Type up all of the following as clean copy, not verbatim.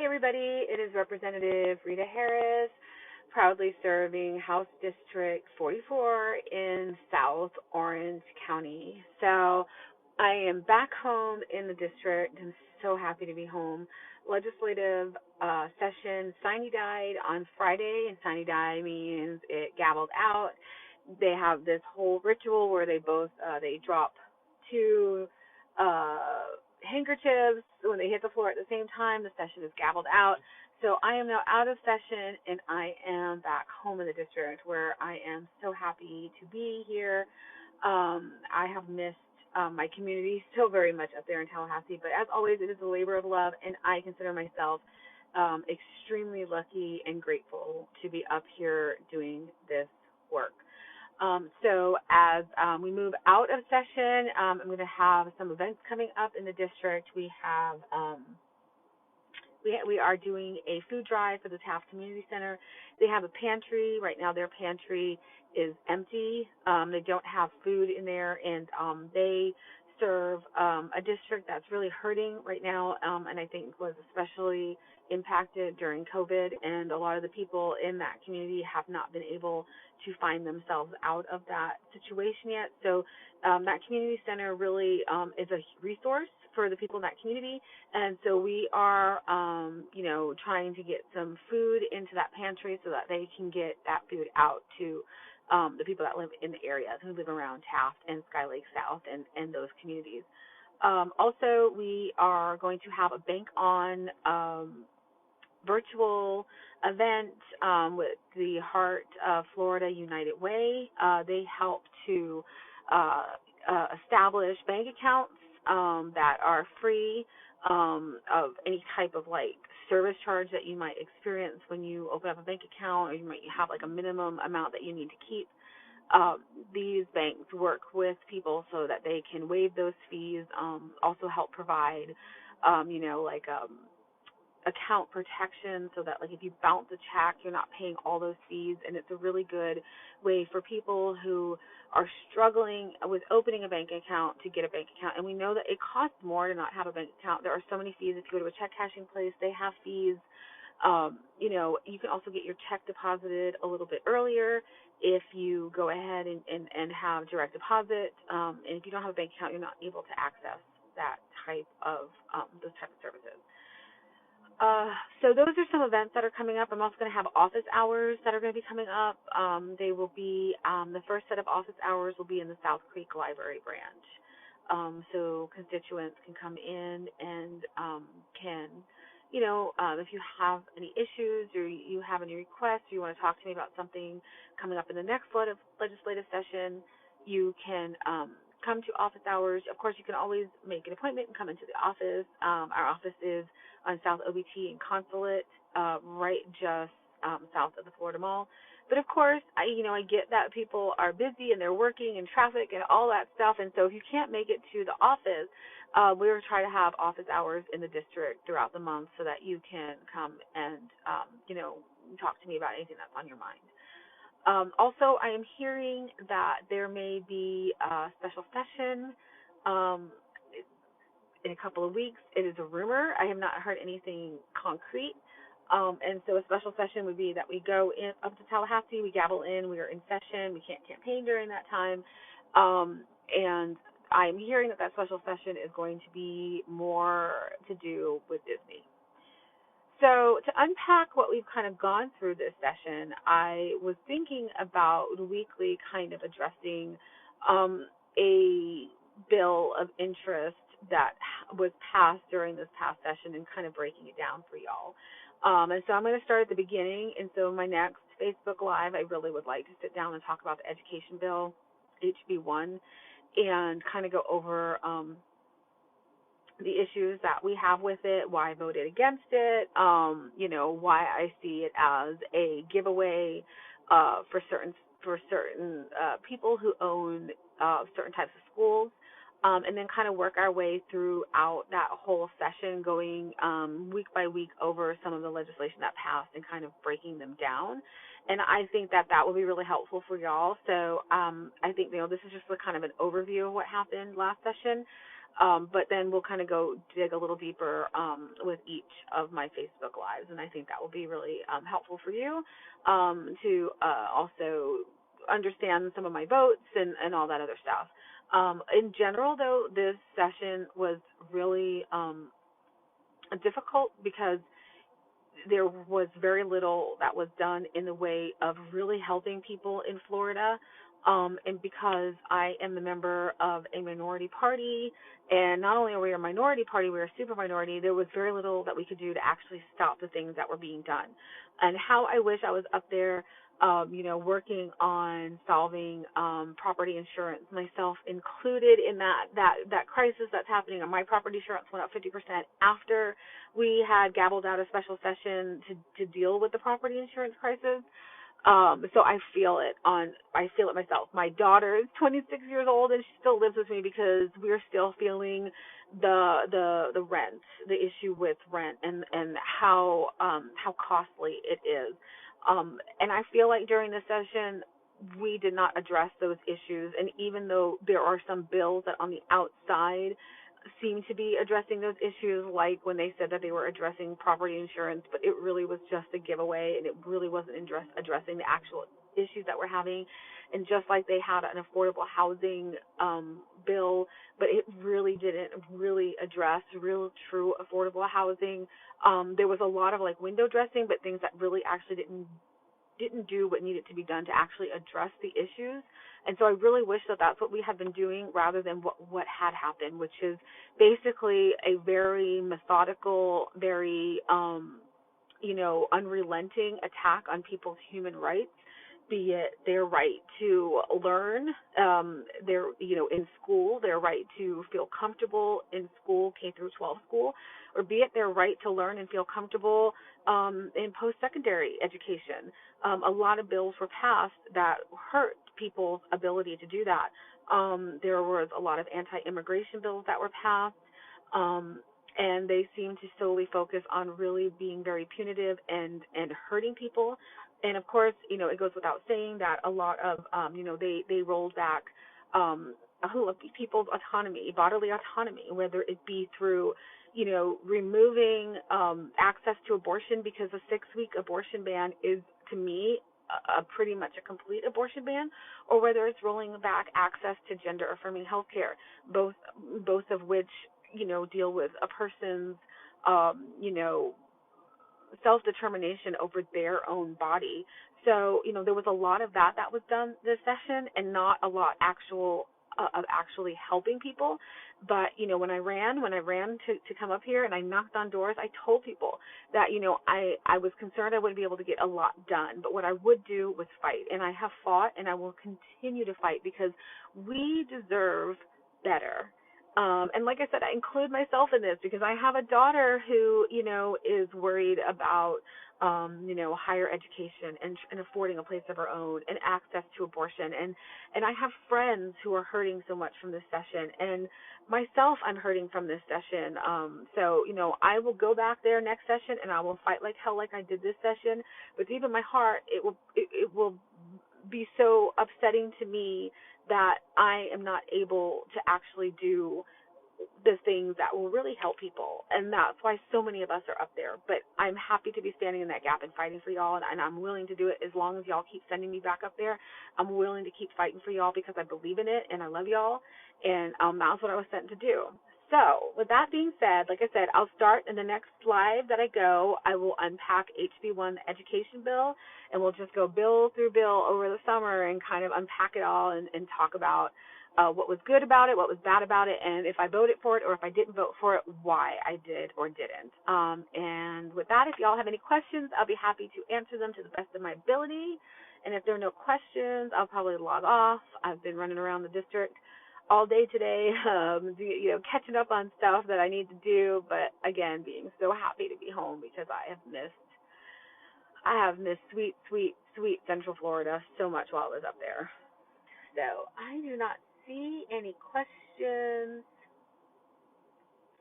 Hey everybody, it is Representative Rita Harris, proudly serving House District 44 in South Orange County. So I am back home in the district. I'm so happy to be home. Legislative session sine died on Friday, and sine die means it gavelled out. They have this whole ritual where they drop two handkerchiefs when they hit the floor at the same time. The session is gavelled out. So I am now out of session, and I am back home in the district where I am so happy to be here. I have missed my community so very much up there in Tallahassee, but as always, it is a labor of love, and I consider myself extremely lucky and grateful to be up here doing this work. So as we move out of session, I'm going to have some events coming up in the district. We are doing a food drive for the Taft Community Center. They have a pantry. Right now their pantry is empty. They don't have food in there, and they serve a district that's really hurting right now, and I think was especially impacted during COVID, and a lot of the people in that community have not been able to find themselves out of that situation yet. So that community center really is a resource for the people in that community, and so we are, trying to get some food into that pantry so that they can get that food out to the people that live in the area, who live around Taft and Sky Lake South and those communities. Also, we are going to have a Bank On virtual event with the Heart of Florida United Way. They help to establish bank accounts that are free of any type of service charge that you might experience when you open up a bank account, or you might have a minimum amount that you need to keep. These banks work with people so that they can waive those fees, also help provide, account protection so that if you bounce a check, you're not paying all those fees. And it's a really good way for people who are struggling with opening a bank account to get a bank account. And we know that it costs more to not have a bank account. There are so many fees. If you go to a check cashing place, they have fees. You can also get your check deposited a little bit earlier if you go ahead and have direct deposit. And if you don't have a bank account, you're not able to access that type of those type of services. So those are some events that are coming up. I'm also going to have office hours that are going to be coming up. They will be, the first set of office hours will be in the South Creek Library branch. So constituents can come in and can, if you have any issues or you have any requests, or you want to talk to me about something coming up in the next legislative session, you can come to office hours. Of course, you can always make an appointment and come into the office. Our office is on South OBT and Consulate, right just south of the Florida Mall. But of course, I get that people are busy and they're working and traffic and all that stuff. And so if you can't make it to the office, we're trying to have office hours in the district throughout the month so that you can come and, talk to me about anything that's on your mind. Also, I am hearing that there may be a special session in a couple of weeks. It is a rumor. I have not heard anything concrete. And so a special session would be that we go up to Tallahassee, we gavel in, we are in session, we can't campaign during that time. And I'm hearing that special session is going to be more to do with Disney. So to unpack what we've kind of gone through this session, I was thinking about weekly kind of addressing a bill of interest that was passed during this past session and kind of breaking it down for y'all. And so I'm going to start at the beginning. And so my next Facebook Live, I really would like to sit down and talk about the education bill, HB1, and kind of go over the issues that we have with it, why I voted against it, why I see it as a giveaway for certain people who own certain types of schools, and then kind of work our way throughout that whole session, going week by week over some of the legislation that passed and kind of breaking them down. And I think that will be really helpful for y'all. So I think, this is just kind of an overview of what happened last session. But then we'll kind of go dig a little deeper with each of my Facebook Lives, and I think that will be really helpful for you to also understand some of my votes and all that other stuff. In general, though, this session was really difficult because there was very little that was done in the way of really helping people in Florida. And because I am the member of a minority party, and not only are we a minority party, we're a super minority, there was very little that we could do to actually stop the things that were being done. And how I wish I was up there, working on solving property insurance, myself included in that crisis that's happening. My property insurance went up 50% after we had gabbled out a special session to deal with the property insurance crisis. So I feel it myself. My daughter is 26 years old and she still lives with me because we're still feeling the rent, the issue with rent and how costly it is. And I feel like during this session we did not address those issues, and even though there are some bills that on the outside seem to be addressing those issues, like when they said that they were addressing property insurance, but it really was just a giveaway, and it really wasn't addressing the actual issues that we're having. And just like they had an affordable housing bill, but it really didn't really address real, true affordable housing. There was a lot of like window dressing, but things that really actually didn't do what needed to be done to actually address the issues. And so I really wish that that's what we had been doing rather than what had happened, which is basically a very methodical, very unrelenting attack on people's human rights, be it their right to learn, in school, their right to feel comfortable in school, K through 12 school, or be it their right to learn and feel comfortable in post-secondary education. A lot of bills were passed that hurt people's ability to do that. There was a lot of anti-immigration bills that were passed, and they seem to solely focus on really being very punitive and hurting people. And of course, it goes without saying that a lot of, they rolled back people's autonomy, bodily autonomy, whether it be through, removing access to abortion, because a 6-week abortion ban is, to me, pretty much a complete abortion ban, or whether it's rolling back access to gender-affirming health care, both of which, deal with a person's, self-determination over their own body. So, there was a lot of that was done this session, and not a lot of actually helping people. But, when I ran to come up here and I knocked on doors, I told people that, I was concerned I wouldn't be able to get a lot done. But what I would do was fight. And I have fought, and I will continue to fight, because we deserve better. And like I said, I include myself in this because I have a daughter who, is worried about, higher education and affording a place of her own and access to abortion. And I have friends who are hurting so much from this session, and myself, I'm hurting from this session. So, I will go back there next session and I will fight like hell like I did this session. But deep in my heart, it will be so upsetting to me that I am not able to actually do the things that will really help people. And that's why so many of us are up there. But I'm happy to be standing in that gap and fighting for y'all, and I'm willing to do it as long as y'all keep sending me back up there. I'm willing to keep fighting for y'all because I believe in it and I love y'all, and that's what I was sent to do. So with that being said, like I said, I'll start in the next live that I go. I will unpack HB1, the education bill, and we'll just go bill through bill over the summer and kind of unpack it all and talk about what was good about it, what was bad about it, and if I voted for it or if I didn't vote for it, why I did or didn't. And with that, if y'all have any questions, I'll be happy to answer them to the best of my ability. And if there are no questions, I'll probably log off. I've been running around the district all day today, catching up on stuff that I need to do. But again, being so happy to be home because I have missed sweet, sweet, sweet Central Florida so much while I was up there. So I do not see any questions.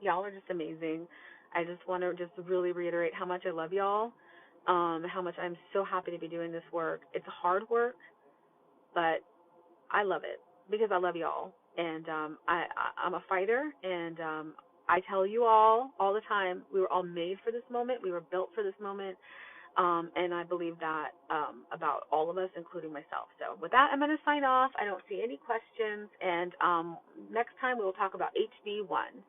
Y'all are just amazing. I just want to just really reiterate how much I love y'all, how much I'm so happy to be doing this work. It's hard work, but I love it because I love y'all. And I'm a fighter, and I tell you all the time, we were all made for this moment. We were built for this moment. And I believe that about all of us, including myself. So with that, I'm going to sign off. I don't see any questions. And next time we will talk about HB1.